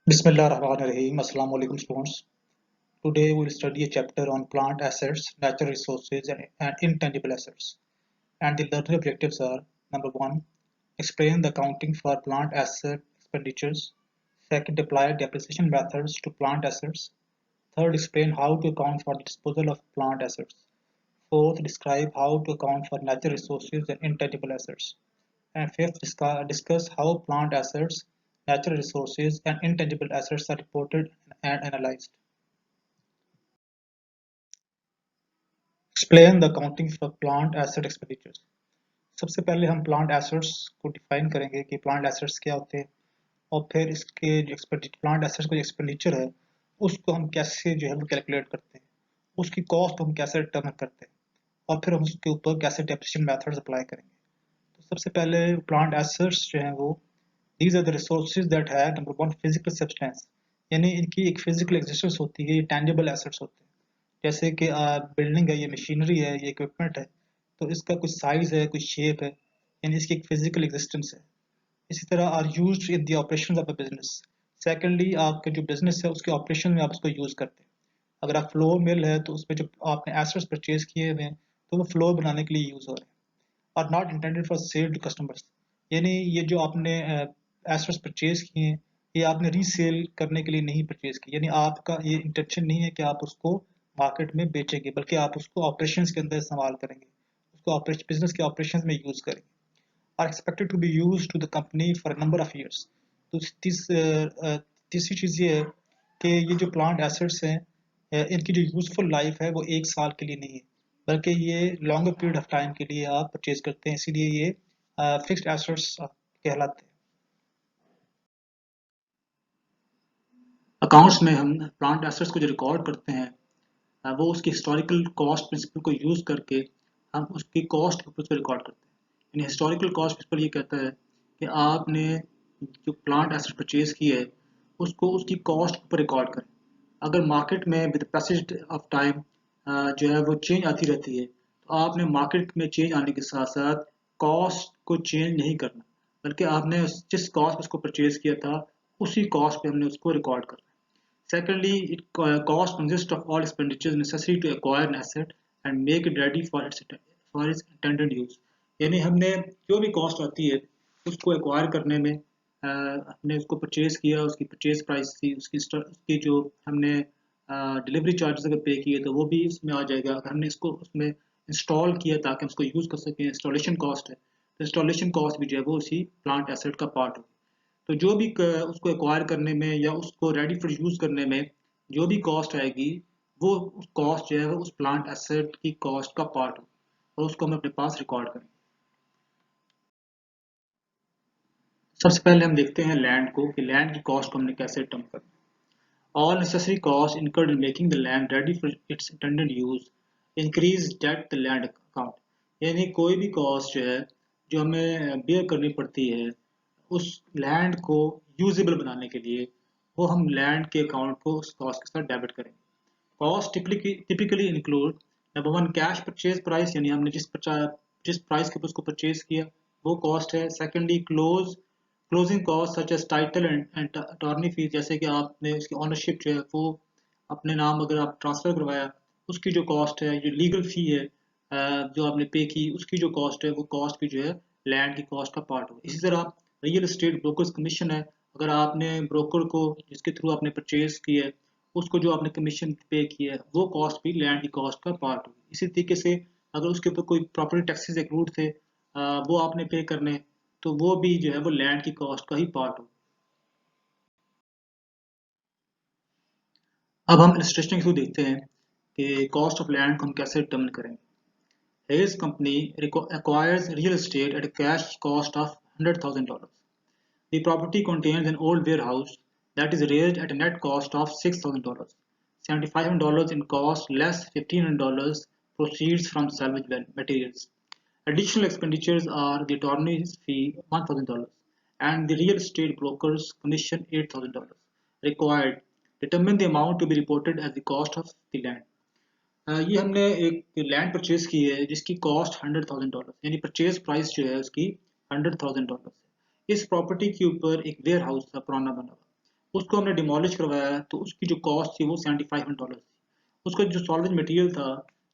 Bismillahirrahmanirrahim. Assalamu alaikum students. Today we will study a chapter on plant assets, natural resources and intangible assets. And the learning objectives are number 1. Explain the accounting for plant asset expenditures. Second, apply depreciation methods to plant assets. Third, explain how to account for the disposal of plant assets. Fourth, describe how to account for natural resources and intangible assets. And fifth, discuss how plant assets, natural resources, and intangible assets are reported and analyzed. Explain the accounting for plant asset expenditures. सबसे पहले हम plant assets को define करेंगे कि plant assets क्या होते हैं और फिर इसके जो प्लांट एसेट्स का जो एक्सपेंडिचर है उसको हम कैसे जो है वो कैलकुलेट करते हैं, उसकी कॉस्ट हम कैसे डिटरमिन करते हैं और फिर हम उसके ऊपर कैसे डेप्रिसिएशन मेथड्स अप्लाई करेंगे। तो सबसे पहले प्लांट एसेट्स जो हैं वो these are the resources that have number one physical substance, यानी इनकी एक फिजिकल एग्जिस्टेंस होती है, ये टैंजिबल एसेट्स होते हैं। जैसे कि बिल्डिंग है, ये मशीनरी है, ये इक्विपमेंट है, तो इसका कुछ साइज है, कुछ शेप है, यानी इसकी एक फिजिकल एग्जिस्टेंस है। इसी तरह are used in the operation of a business. Secondly, आपके जो बिजनेस है उसके ऑपरेशन में आप उसको यूज करते हैं। अगर आप फ्लोर मिल है तो उसमें जो आपने एसेट्स परचेज किए हुए हैं तो वो फ्लोर बनाने के लिए यूज हो रहे हैं और not intended for sale to customers, यानी ये जो आपने एसेट्स परचेज किए हैं ये आपने रीसेल करने के लिए नहीं परचेज किए, यानी आपका ये इंटेंशन नहीं है कि आप उसको मार्केट में बेचेंगे, बल्कि आप उसको ऑपरेशंस के अंदर इस्तेमाल करेंगे, उसको ऑपरेशन बिजनेस के ऑपरेशंस में यूज करेंगे। Are expected to be use to the company for a number of years. तो तीसरी चीज़ ये है कि ये जो प्लांट एसेट्स हैं इनकी जो यूजफुल लाइफ है वो एक साल के लिए नहीं है, बल्कि ये लॉन्गर पीरियड ऑफ टाइम के लिए आप परचेज करते हैं, इसीलिए ये फिक्स्ड एसेट्स कहलाते हैं। अकाउंट्स में हम प्लांट एसेट्स को जो रिकॉर्ड करते हैं वो उसकी हिस्टोरिकल कॉस्ट प्रिंसिपल को यूज करके हम उसकी कॉस्ट के ऊपर उसको रिकॉर्ड करते हैं। यानी हिस्टोरिकल कॉस्ट प्रिंसिपल ये कहता है कि आपने जो प्लांट एसेट परचेज की है उसको उसकी कॉस्ट के ऊपर रिकॉर्ड करें। अगर मार्केट में विद पैसेज ऑफ टाइम जो है वो चेंज आती रहती है तो आपने मार्केट में चेंज आने के साथ साथ कॉस्ट को चेंज नहीं करना, बल्कि आपने जिस कॉस्ट पे उसको परचेज किया था उसी कॉस्ट पे हमने उसको रिकॉर्ड करना। Secondly, cost consists of all expenditures necessary to acquire an asset and make it ready for its intended use. यानी हमने जो भी कॉस्ट आती है उसको एक्वायर करने में हमने उसको परचेज किया, उसकी परचेज प्राइस थी, उसकी जो हमने डिलीवरी चार्जेस अगर पे किए तो वो भी इसमें आ जाएगा। अगर हमने इसको उसमें इंस्टॉल किया ताकि हम उसको यूज़ कर सकें, इंस्टॉलेशन कॉस्ट है, तो इंस्टॉलेशन कॉस्ट भी जो है वो उसी प्लांट एसेट का पार्ट होगी। तो जो भी उसको एक्वायर करने में या उसको रेडी फॉर यूज़ करने में जो भी कॉस्ट आएगी वो उस कॉस्ट जो है वो उस प्लांट एसेट की कॉस्ट का पार्ट हो और उसको हम अपने पास रिकॉर्ड करें। सबसे पहले हम देखते हैं लैंड को कि लैंड की कॉस्ट को हमने कैसे टर्म करना। All necessary cost incurred in making the land ready for its intended use increase डेट द लैंड अकाउंट, यानी कोई भी कॉस्ट जो है जो हमें बियर करनी पड़ती है उस लैंड को यूजेबल बनाने के लिए वो हम लैंड के अकाउंट को उस कॉस्ट के साथ डेबिट करेंगे। Cost typically include number one cash purchase price, यानी हमने जिस प्राइस के ऊपर उसको परचेज किया वो कॉस्ट है। Secondly closing cost such as title and attorney fees, जैसे कि आपने उसकी ऑनरशिप जो है वो अपने नाम अगर आप ट्रांसफ़र करवाया उसकी जो कॉस्ट है, जो लीगल फ़ी है जो आपने पे की उसकी जो कॉस्ट है वो कॉस्ट भी जो है लैंड की कॉस्ट का पार्ट हो। इसी तरह रियल एस्टेट ब्रोकर्स कमीशन है, अगर आपने ब्रोकर को जिसके थ्रू आपने परचेज किया है उसको जो आपने कमीशन पे किया है वो कॉस्ट भी लैंड की कॉस्ट का पार्ट होगी। इसी तरीके से अगर उसके ऊपर कोई प्रॉपर्टी टैक्सेस एक्रूड थे वो आपने पे करने, तो वो भी जो है वो लैंड की कॉस्ट का ही पार्ट हो। अब हम इलस्ट्रेशन के थ्रू देखते हैं कि कॉस्ट ऑफ लैंड को हम कैसे डिटर्मिन करेंगे। Hayes company acquires real estate at a cash cost of $100,000. The property contains an old warehouse that is raised at a net cost of $6,000. $7,500 in cost less $1,500 proceeds from salvage materials. Additional expenditures are the attorney's fee $1,000 and the real estate broker's commission $8,000. Required. Determine the amount to be reported as the cost of the land. ये हमने एक land purchase की है जिसकी cost $100,000, यानी purchase price जो है उसकी $100,000 है। इस प्रॉपर्टी के ऊपर एक वेयर हाउस था पुराना बना हुआ, उसको हमने डिमोलिश करवाया तो उसकी जो कॉस्ट थी वो $7500 थी। उसका जो सॉल्वेज मटेरियल था,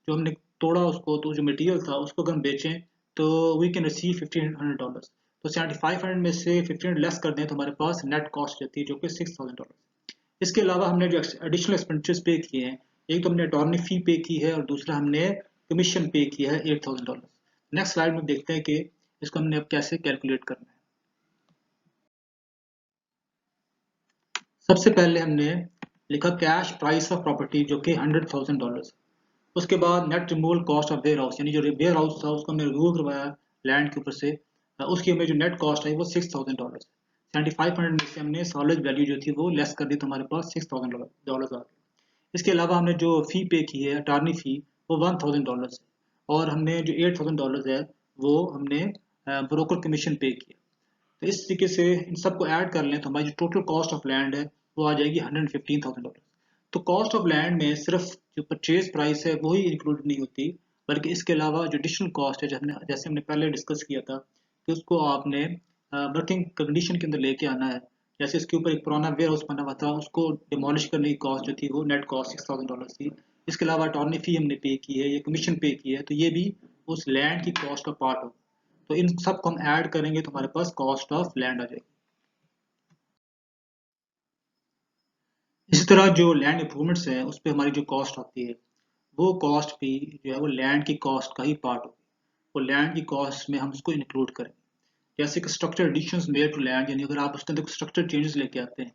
जो हमने तोड़ा उसको, तो जो मटेरियल था उसको अगर हम बेचें तो वी कैन रिसीव $1500। तो 7500 में से 15 लेस कर दें तो हमारे पास नेट कॉस्ट रहती है जो कि $6000। इसके अलावा हमने जो एडिशनल एक्सपेंडिचर्स पे किए हैं, एक तो हमने अटॉर्नी फी पे की है और दूसरा हमने कमीशन पे किया है $8000। नेक्स्ट स्लाइड में देखते हैं कि इसको हमने अब कैसे कैलकुलेट करना है। सबसे पहले हमने लिखा कैश प्राइस ऑफ प्रॉपर्टी जो कि $100,000। उसके बाद net removal cost of warehouse, यानी जो वेयर हाउस था उसको हमने रिमूव करवाया लैंड के ऊपर से। उसकी हमें जो नेट कॉस्ट आई वो $6000। 7500 में से हमने सॉलिड वैल्यू जो थी वो लेस कर दी तो हमारे पास $6000 आ गए। इसके अलावा हमने जो फ़ी पे की है अटॉर्नी फ़ी वो $1000 है और हमने जो $8000 है वो हमने ब्रोकर कमीशन पे किया। तो इस तरीके से इन सबको ऐड कर लें तो हमारी जो टोटल कॉस्ट ऑफ लैंड है वो आ जाएगी $115,000। तो कॉस्ट ऑफ लैंड में सिर्फ जो परचेज प्राइस है वही इंक्लूडेड नहीं होती, बल्कि इसके अलावा जो एडिशनल कॉस्ट है जैसे हमने पहले डिस्कस किया था कि उसको आपने वर्किंग कंडीशन के अंदर लेके आना है। जैसे इसके ऊपर एक पुराना वेयर हाउस बना हुआ था, उसको डिमोलिश करने की कॉस्ट जो थी वो नेट कॉस्ट $6000 थी। इसके अलावा अटॉर्नी फी हमने पे की है या कमीशन पे की है, तो ये भी उस लैंड की कॉस्ट का पार्ट हो। तो इन सब को हम ऐड करेंगे तो हमारे पास कॉस्ट ऑफ लैंड आ जाएगी। इसी तरह जो लैंड इम्प्रूवमेंट्स हैं उस पर हमारी जो कॉस्ट आती है वो कॉस्ट भी जो है वो लैंड की कॉस्ट का ही पार्ट होगी। वो लैंड की कॉस्ट में हम उसको इंक्लूड करेंगे। जैसे कि structure additions made to land, यानी अगर आप उसके अंदर स्ट्रक्चर चेंजेस लेके आते हैं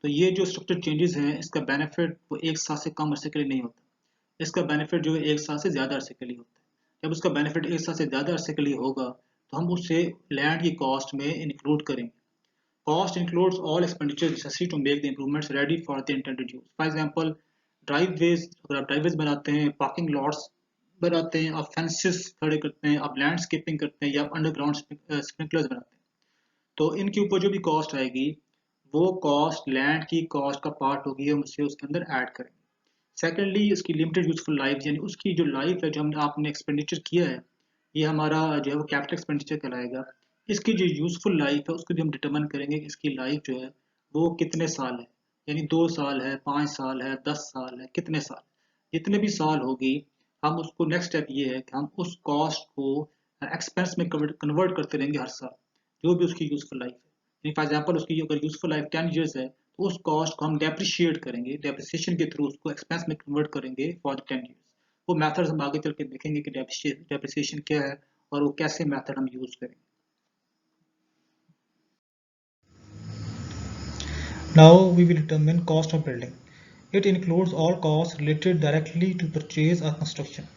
तो ये जो स्ट्रक्चर चेंजेस हैं इसका बेनिफिट वो एक साल से कम अरसे के लिए नहीं होता। इसका बेनिफिट जो है एक साल से ज़्यादा अरसे के लिए होता है। जब उसका बेनिफिट एक साल से ज़्यादा अरसे के लिए होगा तो हम उसे लैंड की कॉस्ट में इंक्लूड करेंगे। Cost includes all expenditures necessary to make the improvements ready for the intended use. For example, driveways, अगर आप driveways बनाते हैं, parking lots बनाते हैं, आप fences खड़े करते हैं, आप landscaping करते हैं या आप underground sprinklers बनाते हैं, तो इनके ऊपर जो भी cost आएगी वो cost land की cost का part होगी, हम उसे उसके अंदर add करेंगे। सेकेंडली उसकी लिमिटेड यूजफुल लाइफ, यानी उसकी जो लाइफ है जो हमने आपने एक्सपेंडिचर किया है ये हमारा जो है वो कैपिटल एक्सपेंडिचर कहलाएगा। इसकी जो यूजफुल लाइफ है उसको भी हम डिटरमाइन करेंगे कि इसकी लाइफ जो है वो कितने साल है, यानी 2 साल है, 5 साल है, 10 साल है, कितने साल, जितने भी साल होगी हम उसको नेक्स्ट स्टेप ये है कि हम उस कॉस्ट को एक्सपेंस में कन्वर्ट करते रहेंगे हर साल, जो भी उसकी यूजफुल लाइफ है। फॉर एग्जाम्पल उसकी अगर यूजफुल लाइफ 10 ईयर्स है तो उस कॉस्ट को हम डेप्रिशिएट करेंगे, डेप्रिसिएशन के थ्रू उसको एक्सपेंस में कन्वर्ट करेंगे फॉर द 10 ईयर्स। वो मेथड हम आगे चल के देखेंगे कि डेप्रिसिएशन क्या है और वो कैसे मेथड हम यूज करेंगे। Now we will determine cost of building. It includes all costs related directly to purchase or construction.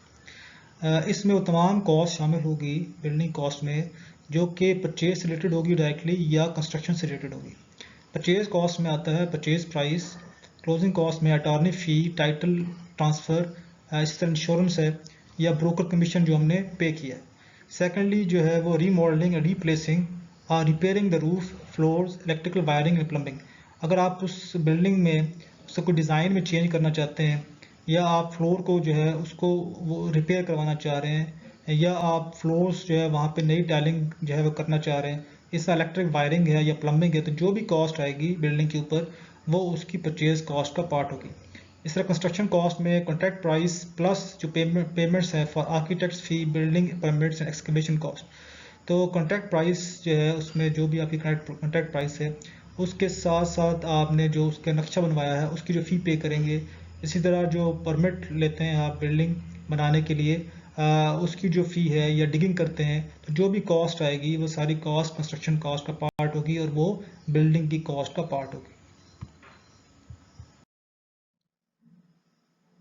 इसमें वो तमाम कॉस्ट शामिल होगी बिल्डिंग कॉस्ट में जो कि परचेज से रिलेटेड होगी डायरेक्टली या कंस्ट्रक्शन से रिलेटेड होगी। परचेज कॉस्ट में आता है परचेज प्राइस, क्लोजिंग कॉस्ट में अटॉर्नी फ़ी, टाइटल ट्रांसफ़र, इसी तरह इंश्योरेंस है या ब्रोकर कमीशन जो हमने पे किया है। सेकेंडली जो है वो रीमॉडलिंग, रिप्लेसिंग और repairing the roof, floors, electrical wiring and plumbing. अगर आप उस बिल्डिंग में उसको कोई डिज़ाइन में चेंज करना चाहते हैं या आप फ्लोर को जो है उसको वो रिपेयर करवाना चाह रहे हैं या आप फ्लोर्स जो है वहाँ पे नई टाइलिंग जो है वो करना चाह रहे हैं, इसका इलेक्ट्रिक वायरिंग है या प्लम्बिंग है, तो जो भी कॉस्ट आएगी बिल्डिंग के ऊपर वो उसकी परचेज कॉस्ट का पार्ट होगी। इस तरह कंस्ट्रक्शन कॉस्ट में कॉन्ट्रैक्ट प्राइस प्लस जो पेमेंट्स हैं for architects fee, building permits and excavation cost. तो कॉन्ट्रैक्ट प्राइस जो है उसमें जो भी आपकी कॉन्ट्रैक्ट प्राइस है उसके साथ साथ आपने जो उसका नक्शा बनवाया है उसकी जो फ़ी पे करेंगे। इसी तरह जो परमिट लेते हैं आप बिल्डिंग बनाने के लिए उसकी जो फ़ी है या डिगिंग करते हैं, तो जो भी कॉस्ट आएगी वो सारी कॉस्ट कंस्ट्रक्शन कॉस्ट का पार्ट होगी और वो बिल्डिंग की कॉस्ट का पार्ट होगी।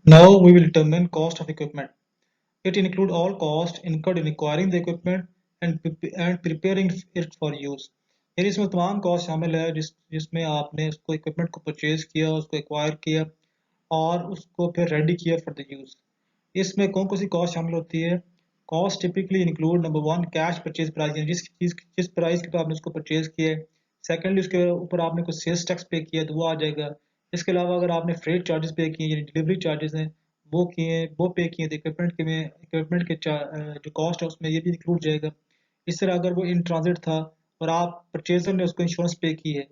Now we will determine cost of equipment. It includes all costs incurred in acquiring the equipment and preparing it for use. यानी इसमें तमाम कॉस्ट शामिल है जिसमें आपने उसको इक्विपमेंट को परचेज किया, उसको एक्वायर किया और उसको फिर रेडी किया फॉर द यूज़। इसमें कौन कौन सी कॉस्ट शामिल होती है? Cost typically include number one cash purchase price, यानी जिस प्राइस के तो आपने उसको परचेज किया है। सेकेंडली उसके ऊपर आपने कुछ सेल्स टैक्स पे किया तो वो आ जाएगा। इसके अलावा अगर आपने फ्रेट चार्जेस पे किए यानी डिलीवरी चार्जेस हैं वो पे किए तो इक्विपमेंट के जो कॉस्ट है उसमें ये भी इंक्लूड जाएगा। इस तरह अगर वो इन ट्रांजिट था और आप परचेजर ने उसको इंश्योरेंस पे की है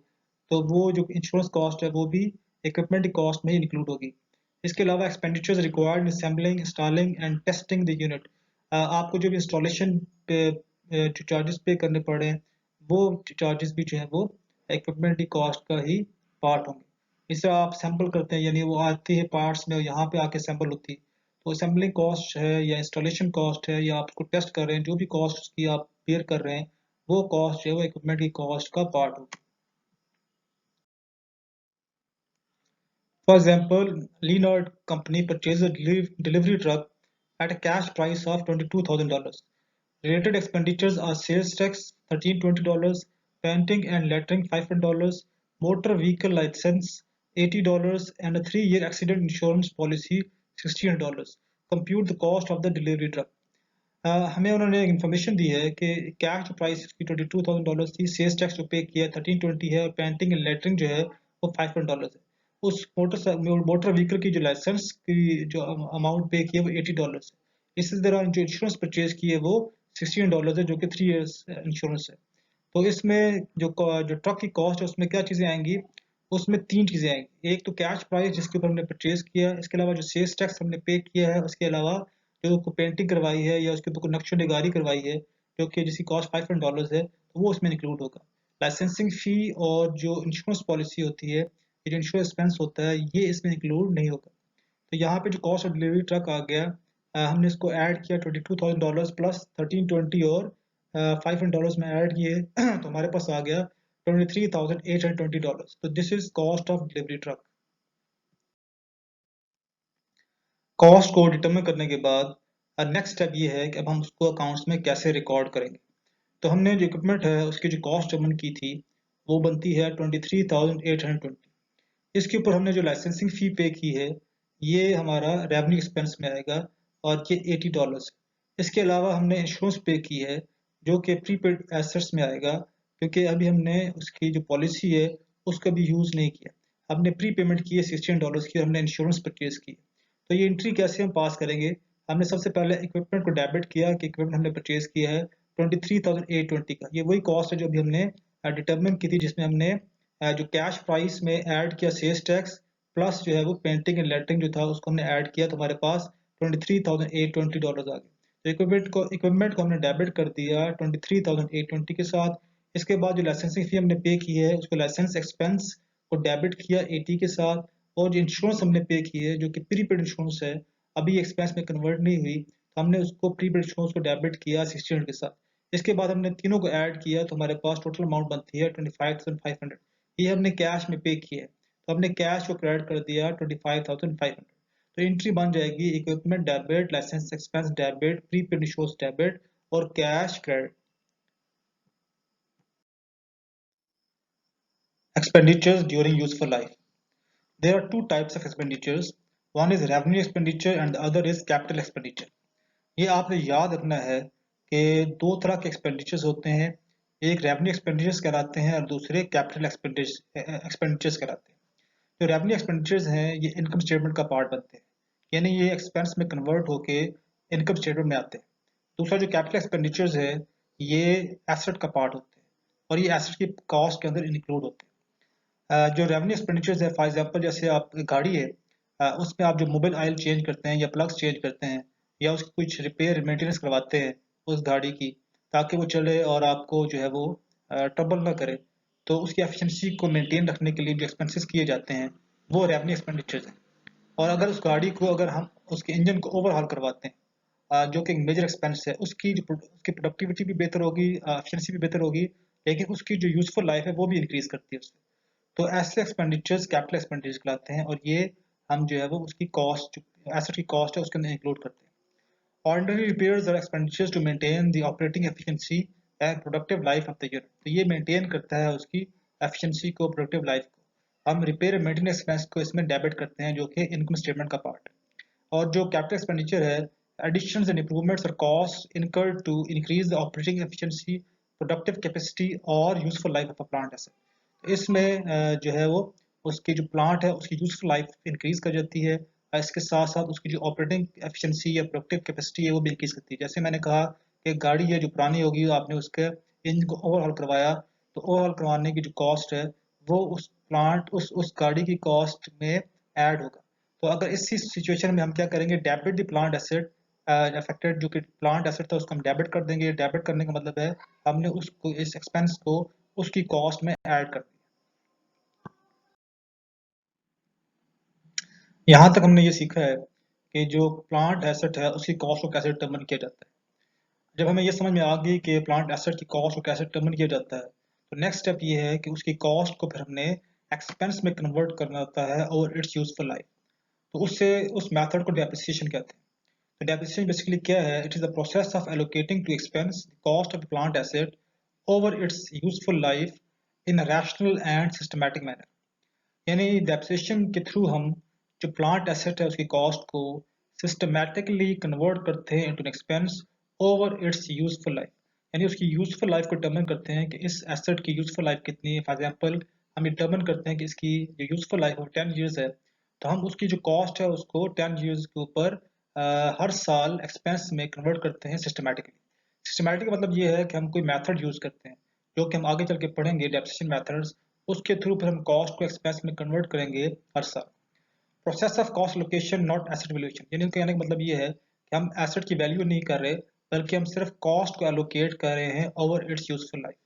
तो वो जो इंश्योरेंस कॉस्ट है वो भी इक्विपमेंट की कॉस्ट में ही इंक्लूड होगी। इसके अलावा expenditures required in assembling, installing and testing the unit, आपको जो भी इंस्टॉलेशन पे जो चार्जेस पे करने पड़े हैं वो चार्जेस भी जो है वो इक्विपमेंट की कॉस्ट का ही पार्ट होंगे। इस तरह आप सैंपल करते हैं, यानी वो आती है पार्ट्स में और यहाँ पे आके सैंपल होती है, तो असेंबलिंग कॉस्ट है या इंस्टॉलेशन कॉस्ट है या आप उसको टेस्ट कर रहे हैं, जो भी कॉस्ट उसकी आप बेयर कर रहे हैं वो कॉस्ट जो है वो इक्विपमेंट की कॉस्ट का पार्ट होगी। For example, Leonard Company purchased a delivery truck at a cash price of $22,000. Related expenditures are sales tax $1,320, painting and lettering $500, motor vehicle license $80, and a 3-year accident insurance policy $1,600. Compute the cost of the delivery truck. हमें उन्होंने information दी है कि cash जो price उसकी $22,000 थी, sales tax जो पे किया है 1320 है, और पेंटिंग एंड लेटरिंग जो है वो $500 है। उस मोटर व्हीकल की जो लाइसेंस की जो अमाउंट पे किया वो $80 है। इसी तरह जो इंश्योरेंस परचेज की है वो $16 है, जो कि 3 years इंश्योरेंस है। तो इसमें जो ट्रक की कॉस्ट है उसमें क्या चीज़ें आएंगी, उसमें तीन चीज़ें आएंगी। एक तो कैश प्राइस जिसके ऊपर हमने परचेज किया है, इसके अलावा जो सेल्स टैक्स हमने पे किया है, उसके अलावा जो उसको पेंटिंग करवाई है या उसके ऊपर कोई नक्शो निगारी करवाई है जो कि जिसकी कॉस्ट $500 है, तो वो उसमें इंक्लूड होगा। लाइसेंसिंग फ़ी और जो इंश्योरेंस पॉलिसी होती है, ये जो इंश्योरेंस एक्सपेंस होता है, ये इसमें इंक्लूड नहीं होगा। तो यहाँ पे जो कॉस्ट ऑफ डिलीवरी ट्रक आ गया, हमने इसको ऐड किया $22,000 प्लस 1320 और $500 में ऐड किए तो हमारे पास आ गया $23,820। तो this is cost of delivery truck. Cost को डिटरमिन करने के बाद नेक्स्ट स्टेप ये है कि अब हम उसको अकाउंट्स में कैसे रिकॉर्ड करेंगे। तो हमने जो इक्विपमेंट है उसकी जो कॉस्ट डिटरमिन की थी वो बनती है 23,820। इसके ऊपर हमने जो लाइसेंसिंग फ़ी पे की है ये हमारा रेवेन्यू एक्सपेंस में आएगा और ये $80। इसके अलावा हमने इंश्योरेंस पे की है जो कि प्रीपेड एसेट्स में आएगा, क्योंकि अभी हमने उसकी जो पॉलिसी है उसका भी यूज़ नहीं किया। हमने प्री पेमेंट की है $16 की और हमने इंश्योरेंस परचेज की। तो ये एंट्री कैसे हम पास करेंगे, हमने सबसे पहले इक्विपमेंट को डेबिट किया कि इक्विपमेंट हमने परचेज किया है 23,820 का। ये वही कॉस्ट है जो अभी हमने डिटर्मिन की थी, जिसमें हमने जो कैश प्राइस में ऐड किया सेल्स टैक्स प्लस जो है वो पेंटिंग एंड लेटरिंग जो था उसको हमने ऐड किया, तो हमारे पास $23,820 आ गए। तो इक्विपमेंट को हमने डेबिट कर दिया 23,820 के साथ। इसके बाद जो लाइसेंसिंग फी हमने पे की है उसको लाइसेंस एक्सपेंस को डेबिट किया 80 के साथ, और जो इंश्योरेंस हमने पे की है जो कि प्रीपेड इंश्योरेंस है, अभी एक्सपेंस में कन्वर्ट नहीं हुई, तो हमने उसको प्रीपेड इंश्योरेंस को डेबिट किया 16 के साथ। इसके बाद हमने तीनों को ऐड किया तो हमारे पास टोटल अमाउंट बनती है 25,500। ये हमने कैश में पे किया है, तो हमने कैश को क्रेडिट कर दिया 25,500। तो एंट्री बन जाएगी equipment debit, licence expense debit, prepaid insurance debit और cash credit. Expenditures during useful life. There are two types of expenditures. One is revenue expenditure and the other is capital expenditure. ये आपने याद रखना है कि दो तरह के एक्सपेंडिचर्स होते हैं, एक रेवेन्यू एक्सपेंडिचर्स कहलाते हैं और दूसरे कैपिटल एक्सपेंडिचर्स कहलाते हैं। जो रेवेन्यू एक्सपेंडिचर्स हैं ये इनकम स्टेटमेंट का पार्ट बनते हैं, यानी ये एक्सपेंस में कन्वर्ट होके इनकम स्टेटमेंट में आते हैं। दूसरा जो कैपिटल एक्सपेंडिचर्स है ये एसेट का पार्ट होते हैं और ये एसेट की कॉस्ट के अंदर इंक्लूड होते हैं। जो रेवेन्यू एक्सपेंडिचर्स है, फॉर एग्जांपल जैसे आप गाड़ी है, उसमें आप जो मोबाइल ऑयल चेंज करते हैं या प्लग्स चेंज करते हैं या उसकी कुछ रिपेयर मेंटेनेंस करवाते हैं उस गाड़ी की, ताकि वो चले और आपको जो है वो ट्रबल ना करे, तो उसकी एफिशिएंसी को मेंटेन रखने के लिए जो एक्सपेंसेस किए जाते हैं वो रेवेन्यू एक्सपेंडिचर्स हैं। और अगर उस गाड़ी को अगर हम उसके इंजन को ओवरहॉल करवाते हैं, जो कि एक मेजर एक्सपेंस है, उसकी प्रोडक्टिविटी भी बेहतर होगी, एफिशिएंसी भी बेहतर होगी, लेकिन उसकी जो यूजफुल लाइफ है वो भी इंक्रीज करती है उससे। तो ऐसे एक्सपेंडिचर्स कैपिटल एक्सपेंडिचर्स कहलाते हैं और ये हम जो है वो उसकी कॉस्ट, एसेट की कॉस्ट है उसके अंदर इंक्लूड करते हैं। Ordinary repairs are expenditures to maintain the operating efficiency and productive life of the unit. तो ये मेंटेन करता है उसकी एफिशिएंसी को, प्रोडक्टिव लाइफ को। हम रिपेयर एंड मेंटेनेंस एक्सपेंस को इसमें डेबिट करते हैं जो कि इनकम स्टेटमेंट का पार्ट है। और जो कैपिटल एक्सपेंडिचर है, additions and improvements are costs incurred to increase the operating efficiency, productive capacity और useful life of a plant asset। तो इसमें जो है वो उसकी जो प्लांट है उसकी यूजफुल लाइफ इंक्रीज कर जाती है, इसके साथ साथ उसकी जो ऑपरेटिंग एफिशिएंसी या प्रोडक्टिव कैपेसिटी है वो भी इंक्रीज करती है। जैसे मैंने कहा कि गाड़ी है जो पुरानी होगी, आपने उसके इंजन को ओवरहॉल करवाया, तो ओवरहॉल करवाने की जो कॉस्ट है वो उस प्लांट उस गाड़ी की कॉस्ट में ऐड होगा। तो अगर इसी सिचुएशन में हम क्या करेंगे, debit the plant asset affected, जो कि प्लांट एसेट था उसको हम डेबिट कर देंगे। डेबिट करने का मतलब है हमने उसको इस एक्सपेंस को उसकी कॉस्ट में ऐड कर दिया। यहाँ तक हमने ये सीखा है कि जो प्लांट एसेट है उसकी कॉस्ट को कैसे डिटरमिन किया जाता है। जब हमें ये समझ में आ गई कि प्लांट एसेट की कॉस्ट को कैसे डिटरमिन किया जाता है, तो नेक्स्ट स्टेप ये है कि उसकी कॉस्ट को फिर हमने एक्सपेंस में कन्वर्ट करना होता है और इट्स यूजफुल लाइफ। तो उससे उस मेथड को डेप्रिसिएशन कहते हैं। तो डेप्रिसिएशन बेसिकली क्या है? It is the process of allocating to expense the cost of the plant asset over its useful life in a rational and systematic manner. यानी डेप्रिसिएशन के थ्रू हम जो प्लांट एसेट है उसकी कॉस्ट को systematically convert करते हैं into an expense over its useful life. यानी उसकी यूजफुल लाइफ को डिटर्मिन करते हैं कि इस एसेट की यूजफुल लाइफ कितनी है। फॉर एग्जांपल हम डिटर्मिन करते हैं कि इसकी जो यूजफुल लाइफ है 10 ईयर्स है, तो हम उसकी जो कॉस्ट है उसको 10 ईयर्स के ऊपर हर साल एक्सपेंस में कन्वर्ट करते हैं सिस्टमैटिकली। सिस्टमैटिक मतलब ये है कि हम कोई मेथड यूज करते हैं जो कि हम आगे चल के पढ़ेंगे, डेप्रिसिएशन मेथड्स। उसके थ्रू फिर हम कॉस्ट को एक्सपेंस में कन्वर्ट करेंगे हर साल। Process of cost location not asset valuation, यानी कहने का मतलब ये है कि हम एसेट की वैल्यू नहीं कर रहे बल्कि हम सिर्फ कॉस्ट को एलोकेट कर रहे हैं over its useful life.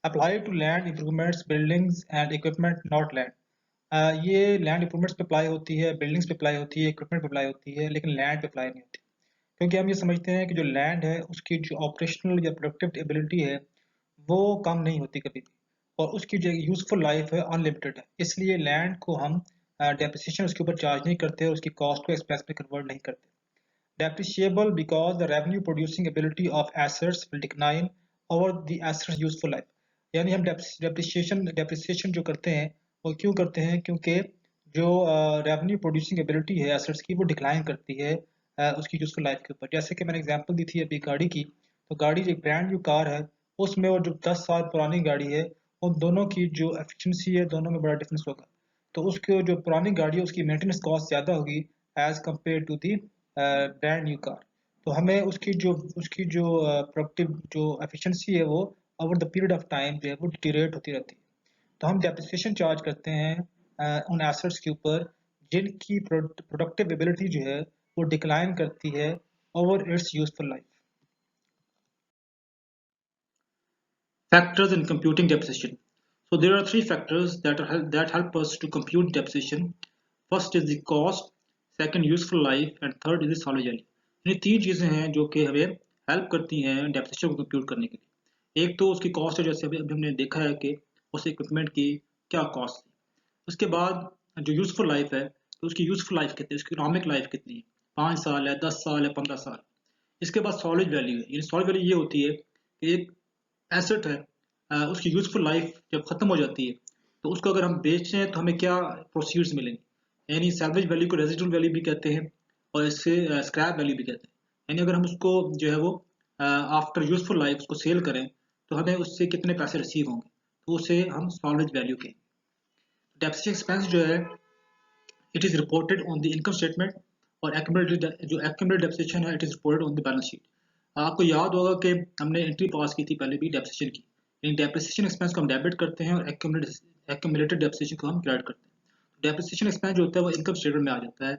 Apply to land improvements buildings and equipment not land. ये लैंड इंप्रूवमेंट्स पे अप्लाई होती है, बिल्डिंग्स पे अप्लाई होती है, इक्विपमेंट पे अप्लाई होती है, लेकिन लैंड पे अप्लाई नहीं होती। क्योंकि हम ये समझते हैं कि जो लैंड है उसकी जो ऑपरेशनल या प्रोडक्टिव एबिलिटी है वो कम नहीं होती कभी भी, और उसकी जो यूजफुल लाइफ है अनलिमिटेड है। इसलिए लैंड को हम डेप्रिसिएशन उसके ऊपर चार्ज नहीं करते और उसकी कॉस्ट को एक्सपेंस में कन्वर्ट नहीं करते। Depreciable because the revenue producing ability of assets will decline over the assets useful life. यानी हम डेप्रिसिएशन जो करते हैं वो क्यों करते हैं? क्योंकि जो रेवेन्यू प्रोड्यूसिंग एबिलिटी है एसेट्स की वो डिक्लाइन करती है उसकी यूजफुल लाइफ के ऊपर। जैसे कि मैंने एग्जांपल दी थी अभी गाड़ी की, तो गाड़ी जो एक ब्रांड न्यू कार है उसमें और जो 10 साल पुरानी गाड़ी है उन दोनों की जो एफिशिएंसी है दोनों में बड़ा डिफरेंस होगा। तो उसकी जो पुरानी गाड़ी है उसकी मेंटेनेंस कॉस्ट ज़्यादा होगी as compare to the brand new car. तो हमें उसकी जो प्रोडक्टिव जो एफिशिएंसी है वो over the period of time जो है वो डिटेरियोरेट होती रहती है। तो हम डेप्रिसिएशन चार्ज करते हैं उन एसेट्स के ऊपर जिनकी प्रोडक्टिव एबिलिटी जो है वो डिक्लाइन करती है over its useful life. Factors in computing depreciation. So there are three factors that help us to compute depreciation. First is the cost, second useful life, and third is the salvage value. ये तीन चीजें हैं जो कि हमें help करती हैं depreciation को कंप्यूट करने के लिए। एक तो उसकी कॉस्ट है, जैसे अभी हमने देखा है कि उस इक्विपमेंट की क्या कॉस्ट थी। उसके बाद जो यूजफुल लाइफ है, तो उसकी यूजफुल लाइफ कितनी है, उसकी इकोनॉमिक लाइफ कितनी है, 5 साल है, 10 साल है, 15 साल। इसके बाद सॉलिड वैल्यू है। ये सॉलिड वैल्यू ये होती है कि एक एसेट है, उसकी यूजफुल लाइफ जब खत्म हो जाती है तो उसको अगर हम बेचें तो हमें क्या प्रोसीड्स मिलेंगे। यानी सैलवेज वैल्यू को रेजिडुअल वैल्यू भी कहते हैं और इससे स्क्रैप वैल्यू भी कहते हैं। यानी अगर हम उसको जो है वो आफ्टर यूजफुल लाइफ उसको सेल करें तो हमें उससे कितने पैसे रिसीव होंगे, तो उसे हम सॉल्वेज वैल्यू कहेंगे। डेप्रिसिएशन एक्सपेंस जो है it is reported on the income statement, और एक्यूमुलेटेड डेप्रिसिएशन है it is reported on the balance sheet. आपको याद होगा कि हमने एंट्री पास की थी पहले भी डेप्रिसिएशन की। यानी डेप्रिसिएशन एक्सपेंस को हम डेबिट करते हैं और एक्यूमुलेटेड डेप्रिसिएशन को हम क्रेडिट करते हैं। डेप्रिसिएशन एक्सपेंस जो होता है वो इनकम स्टेटमेंट में आ जाता है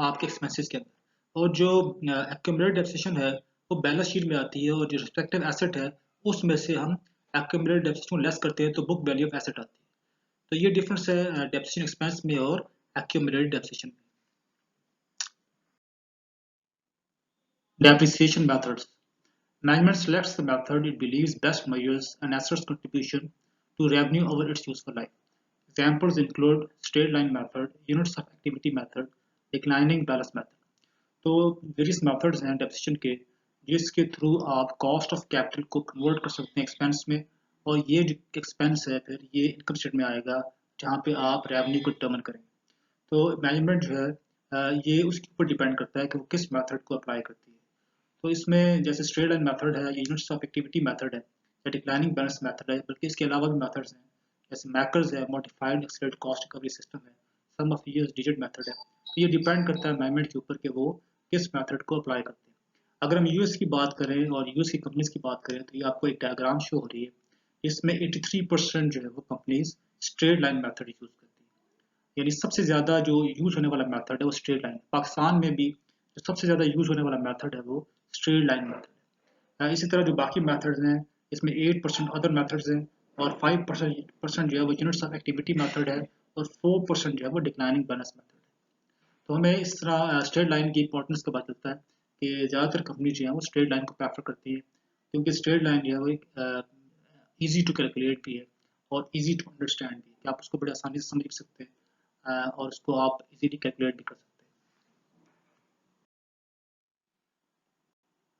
आपके एक्सपेंसेस के अंदर, और जो एक्यूमुलेटेड डेप्रिसिएशन है वो बैलेंस शीट में आती है, और जो रिस्पेक्टिव एसेट है उसमें से हम एक्यूमुलेटेड डेप्रिसिएशन को लेस करते हैं तो बुक वैल्यू ऑफ एसेट आती है। तो ये डिफरेंस है डेप्रिसिएशन एक्सपेंस में और accumulated depreciation. Depreciation methods. Management selects the method it believes best measures an asset's contribution to revenue over its useful life. Examples include straight line method, units of activity method, declining balance method. तो various methods हैं depreciation के जिसके through आप cost of capital को convert कर सकते हैं expense में, और ये जो एक्सपेंस है फिर ये इनकम स्टेटमेंट में आएगा जहाँ पे आप रेवेन्यू को डिटर्मिन करेंगे। तो मैनेजमेंट जो है ये उसके ऊपर डिपेंड करता है कि वो किस मेथड को अप्लाई करती है। तो इसमें जैसे स्ट्रेट लाइन मेथड है, यूनिट्स ऑफ एक्टिविटी मेथड है, या डिक्लाइनिंग बैलेंस मेथड है, बल्कि इसके अलावा भी मेथड्स हैं जैसे मैकर्स है, modified accelerated cost recovery system है, सम ऑफ ईयर्स डिजिट मेथड है। तो ये डिपेंड करता है मैनेजमेंट के ऊपर कि वो किस मेथड को अप्लाई करते हैं। अगर हम यूएस की बात करें और यूएस की कंपनीज की बात करें तो ये आपको एक डायग्राम शो हो रही है। इसमें 83% जो है वो companies straight line method use करती है। यानी सबसे ज़्यादा जो यूज होने वाला मेथड है वो स्ट्रेट लाइन। पाकिस्तान में भी जो सबसे ज़्यादा यूज होने वाला मेथड है वो स्ट्रेट लाइन मेथड है। इसी तरह जो बाकी मेथड्स हैं इसमें 8% अदर मेथड्स हैं और 5% जो है वो यूनिट्स ऑफ एक्टिविटी मेथड है और 4% जो है वो डिक्लाइनिंग बैलेंस मेथड है। तो हमें इस तरह स्ट्रेट लाइन की इंपॉर्टेंस का पता चलता है कि ज़्यादातर कंपनी जो है वो स्ट्रेट लाइन को प्रेफर करती है, क्योंकि स्ट्रेट लाइन जो है वो एक ईजी टू कैलकुलेट भी है और ईजी टू अंडरस्टैंड भी है कि आप उसको बड़े आसानी से समझ सकते हैं और उसको आप इजीली कैलकुलेट भी कर सकते हैं।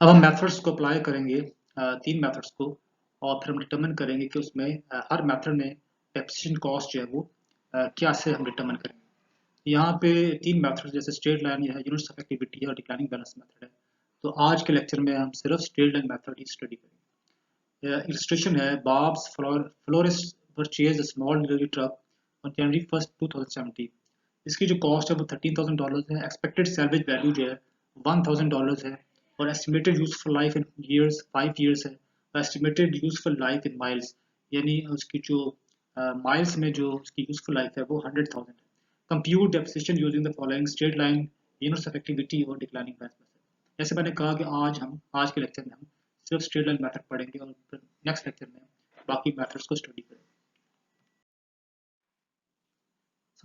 अब हम मेथड्स को अप्लाई करेंगे, तीन मेथड्स को, और फिर हम डिटरमिन करेंगे कि उसमें हर मेथड में डेप्रिसिएशन कॉस्ट जो है वो क्या से हम डिटरमिन करेंगे। यहाँ पे तीन मेथड जैसे स्ट्रेट लाइन है, यूनिट्स ऑफ एक्टिविटी है और डिक्लाइनिंग बैलेंस मेथड है। तो आज के लेक्चर में हम सिर्फ स्ट्रेट लाइन मेथड ही स्टडी करेंगे। इलस्ट्रेशन है, bobs florist purchase a small delivery truck on January 1, 2017। इसकी जो कॉस्ट है वो $13,000 है। एक्सपेक्टेड सैलवेज वैल्यू जो है $1,000 है और एस्टिमेटेड यूजफुल लाइफ इन ईयर्स 5 ईयर्स है और एस्टिमेटेड यूजफुल लाइफ इन माइल्स, यानी उसकी जो माइल्स में जो उसकी यूजफुल लाइफ है वो 100,000 है। Compute depreciation using the following straight line, units of activity और डिक्लाइनिंग बैलेंस मेथड। जैसे मैंने कहा कि आज के लेक्चर में हम सिर्फ स्ट्रेट लाइन मेथड पढ़ेंगे और फिर नेक्स्ट लेक्चर में बाकी मेथड्स को स्टडी करेंगे।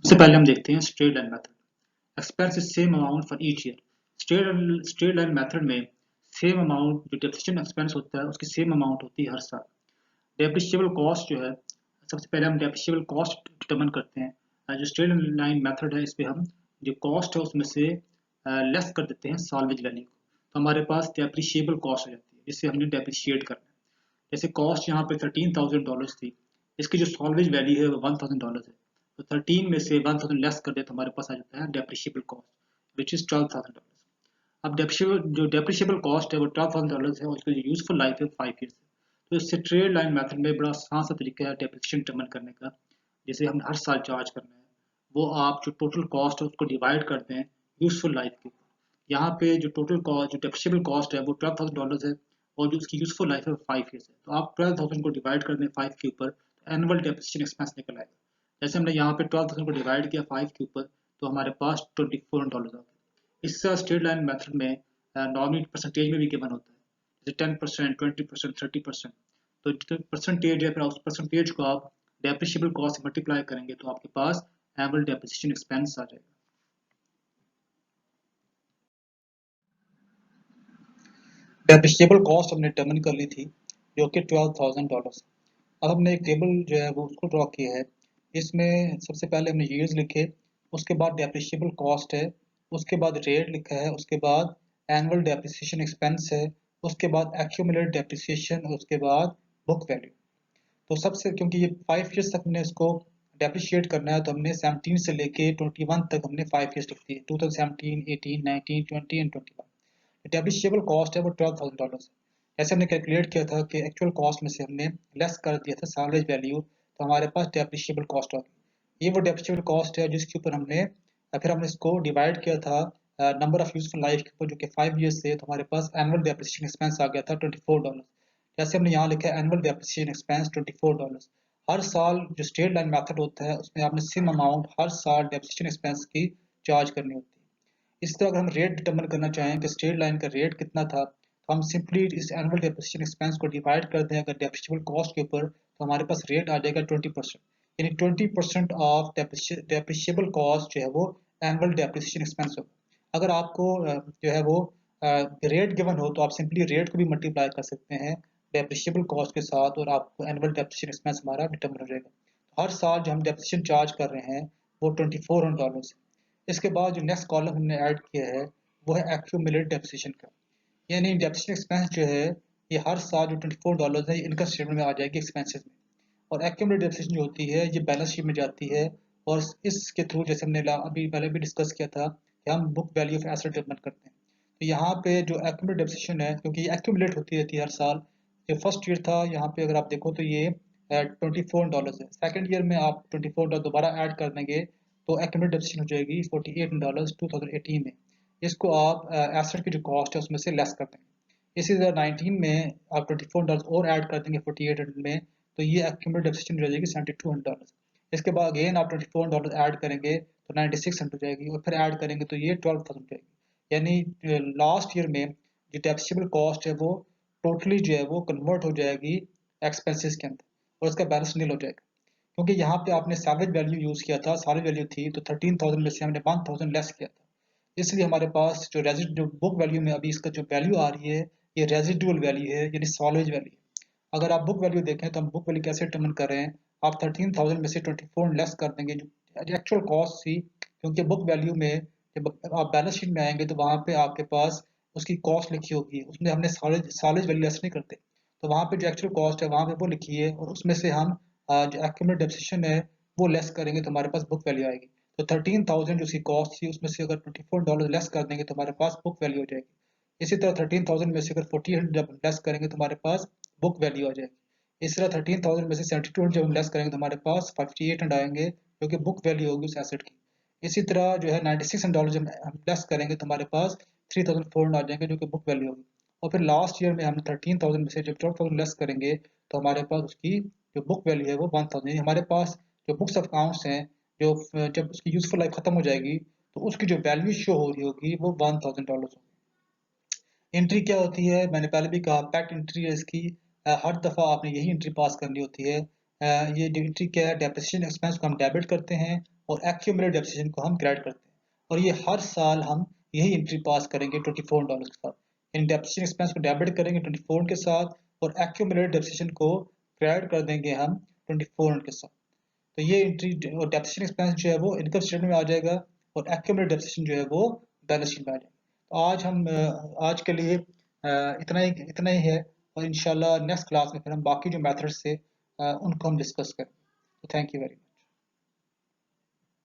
सबसे पहले हम देखते हैं straight line method. Expense is same amount for each year. Straight line method में सेम अमाउंट जो डेप्रिसिएशन एक्सपेंस होता है उसकी सेम अमाउंट होती है हर साल। डेप्रिशिएबल कॉस्ट जो है, सबसे पहले हम डेप्रिशिएबल कॉस्ट डिटरमिन करते हैं। जो स्ट्रेट लाइन मेथड है इस पे हम जो कॉस्ट है उसमें से लेस कर देते हैं सॉल्वेज वैल्यू को, तो हमारे पास डेप्रिशिएबल कॉस्ट हो जाती है जिससे हमने डेप्रिशिएट करना है। जैसे कॉस्ट यहाँ पे $13,000 थी, इसकी जो सॉल्वेज वैल्यू है वो $1,000 है, तो 13 में से 1,000 लेस कर दे तो हमारे पास आ जाता है डेप्रिशिएबल कॉस्ट विच इज $12,000। अब डेप्रिशिएबल कॉस्ट है वो $12,000 है और उसकी जो यूजफुल लाइफ है 5 ईयर्स है। तो इससे ट्रेड लाइन मेथड में बड़ा आसान सा तरीका है डेप्रिसिएशन डिटरमिन करने का। जैसे हम हर साल चार्ज करना है, वो आप जो टोटल कॉस्ट है उसको डिवाइड करते हैं यूजफुल लाइफ के ऊपर। यहाँ पे जो टोटल कॉस्ट जो डेप्रिशिएबल कॉस्ट है वो $12,000 है और जो उसकी यूजफुल लाइफ है 5 ईयर्स है। तो आप 12,000 को डिवाइड कर दें 5 के ऊपर, तो एनुअल डेप्रिसिएशन एक्सपेंस निकल आएगा। जैसे हमने यहाँ पे 12,000 को डिवाइड किया 5 के ऊपर, तो हमारे पास $2,400 आ गया। इस स्ट्रेट लाइन मेथड में नॉर्मली परसेंटेज में भी गिवन होता है, जैसे 10%, 20%, 30%। तो जो परसेंटेज है फिर उस परसेंटेज को आप डेप्रिशिएबल कॉस्ट से मल्टीप्लाई करेंगे तो आपके पास एनुअल डेप्रिसिएशन एक्सपेंस आ जाएगा। डेप्रिशिएबल कॉस्ट हमने डिटरमिन कर ली थी जो कि $12,000। अब हमने एक टेबल जो है वो उसको ड्रॉ किया है। इसमें सबसे पहले हमने ईयर्स लिखे, उसके बाद डेप्रिशिएबल कॉस्ट है, उसके बाद रेट लिखा है, उसके बाद एनुअल डेप्रिसिएशन एक्सपेंस है, उसके बाद एक्यूमुलेटेड डेप्रिसिएशन और उसके बाद बुक वैल्यू। तो सबसे क्योंकि ये 5 ईयर्स तक हमने इसको डेप्रिशिएट करना है तो हमने 17 से लेके 21 तक हमने 5 ईयर्स लिख दिए, 2017, 18, 19, 20 एंड 21। डेप्रिशिएबल कॉस्ट है वो $12,000 है। ऐसे हमने कैलकुलेट किया था कि एक्चुअल कॉस्ट में से हमने लेस कर दिया था सैलवेज वैल्यू, तो हमारे पास डेप्रिशिएबल कॉस्ट आ गई। ये वो डेप्रिशिएबल कॉस्ट है जिसके ऊपर हमने फिर हमने इसको डिवाइड किया था नंबर ऑफ यूजफुल लाइफ के ऊपर जो कि 5 ईयर्स से, तो हमारे पास एनुअल डेप्रिसिएशन एक्सपेंस आ गया था $24। जैसे हमने यहाँ लिखा है एनुअल डेप्रिसिएशन एक्सपेंस $24। हर साल जो स्ट्रेट लाइन मेथड होता है उसमें आपने सेम अमाउंट हर साल डेप्रिसिएशन एक्सपेंस की चार्ज करनी होती है। इस तरह अगर हम रेट डिटरमिन करना चाहें कि स्ट्रेट लाइन का रेट कितना था, तो हम सिंपली इस एनुअल डेप्रिसिएशन एक्सपेंस को डिवाइड कर दें अगर डेप्रिशिएबल कॉस्ट के ऊपर, तो हमारे पास रेट आ जाएगा 20%। यानी 20% ऑफ डेप्रिशिएबल कॉस्ट जो है वो एनुअल डेप्रिसिएशन एक्सपेंस होगा। अगर आपको जो है वो रेट गिवन हो तो आप सिंपली रेट को भी मल्टीप्लाई कर सकते हैं डेप्रिशिएबल कॉस्ट के साथ और आपको एनुअल डेप्रिसिएशन एक्सपेंस हमारा डिटरमिन हो जाएगा। तो हर साल जो हम डेप्रिसिएशन चार्ज कर रहे हैं वो $2,400 है। इसके बाद जो नेक्स्ट कॉलम हमने ऐड किया है वो है एक्यूमुलेटेड डेप्रिसिएशन का, यानी डेप्रिसिएशन एक्सपेंस जो है ये हर साल जो $24 है ये इनकम स्टेटमेंट में आ जाएगी एक्सपेंसेस में, और एक्यूमुलेटेड डेप्रिसिएशन जो होती है ये बैलेंस शीट में जाती है। और इसके थ्रू जैसे हमने अभी पहले भी डिस्कस किया था कि हम book value of asset development करते हैं। तो यहाँ पे जो एक्यूमुलेटेड डेप्रिसिएशन है क्योंकि ये एक्यूमुलेट होती रहती है हर साल, जो फर्स्ट ईयर था यहाँ पे अगर आप देखो तो ये $24 है, सेकेंड ईयर में आप $24 दोबारा ऐड कर देंगे तो एक्यूमुलेटेड डेप्रिसिएशन हो जाएगी $48 2018 में। इसको आप एसेट की जो कॉस्ट है उसमें से लेस कर देंगे। इसी तरह 19 में आप $24 और ऐड कर देंगे 4800 में, तो ये एक्यूमुलेटेड डेप्रिसिएशन हो जाएगी $7,200। इसके बाद अगेन आप $24 ऐड करेंगे तो 9600 हो जाएगी, और फिर ऐड करेंगे तो ये 12,000 हो जाएगी। यानी लास्ट ईयर में जो टैक्सेबल कॉस्ट है वो टोटली जो है वो कन्वर्ट हो जाएगी एक्सपेंसेस के अंदर, और इसका बैलेंस नील हो जाएगा। क्योंकि यहाँ पे आपने सैलरी वैल्यू यूज़ किया था, सैलरी वैल्यू थी तो 13,000 में से हमने 1,000 लेस किया था, इसलिए हमारे पास जो बुक वैल्यू में अभी इसका जो वैल्यू आ रही है ये रेजिडुअल वैल्यू है, यानी सॉल्वेज वैल्यू। अगर आप बुक वैल्यू देखें तो हम बुक वैल्यू कैसे डिटरमिन कर रहे हैं, आप 13,000 में से 24 लेस कर देंगे जो एक्चुअल कॉस्ट थी, क्योंकि बुक वैल्यू में जब आप बैलेंस शीट में आएंगे तो वहाँ पे आपके पास उसकी कॉस्ट लिखी होगी, उसमें हमने सॉलिज वैल्यू लेस नहीं करते, तो वहाँ पे जो एक्चुअल कॉस्ट है वहाँ पे वो लिखी है, और उसमें से हम जो एक्यूमुलेटेड डेप्रिसिएशन है वो लेस करेंगे तो हमारे पास बुक वैल्यू आएगी। तो 13,000 जो उसकी कॉस्ट थी उसमें से अगर $24 लेस कर देंगे तो हमारे पास बुक वैल्यू हो जाएगी। इसी तरह 13,000 में से अगर 48 जब लेस करेंगे तो हमारे पास बुक वैल्यू आ जाएगी। इस तरह 13,000 में से 72 जब हम लेस करेंगे तो हमारे पास 58 आएंगे जो कि बुक वैल्यू होगी उस एसेट की। इसी तरह जो है $96 जब हम लेस करेंगे तो हमारे पास 3,400 आ जाएंगे जो कि बुक वैल्यू होगी। और फिर लास्ट ईयर में हम 13,000 में से जब 12,000 लेस करेंगे तो हमारे पास उसकी जो बुक वैल्यू है वो 1,000, हमारे पास जो बुक्स ऑफ अकाउंट्स हैं जो जब उसकी यूजफुल लाइफ खत्म हो जाएगी तो उसकी जो वैल्यू शो हो रही होगी वो $1,000 होगी। एंट्री क्या होती है, मैंने पहले भी कहा पैक्ट एंट्री है इसकी, हर दफ़ा आपने यही एंट्री पास करनी होती है। ये एंट्री क्या है, डेप्रिसिएशन एक्सपेंस को हम डेबिट करते हैं और एक्यूमुलेटेड डेप्रिसिएशन को हम क्रेडिट करते हैं, और ये हर साल हम यही एंट्री पास करेंगे $24 के साथ। इन डेप्रिसिएशन एक्सपेंस को डेबिट करेंगे 24 के साथ और एक्यूमुलेटेड डेप्रिसिएशन को क्रेडिट कर देंगे हम 24 के साथ। तो ये एंट्री और डेप्रिसिएशन एक्सपेंस जो है वो इनकम स्टेटमेंट में आ जाएगा और एक्यूमुलेटेड डेप्रिसिएशन जो है वो बैलेंस शीट में आ जाएगा। तो आज के लिए इतना ही है, और इंशाल्लाह नेक्स्ट क्लास में फिर हम बाकी जो मेथड्स थे उनको हम डिस्कस करें। तो थैंक यू वेरी मच।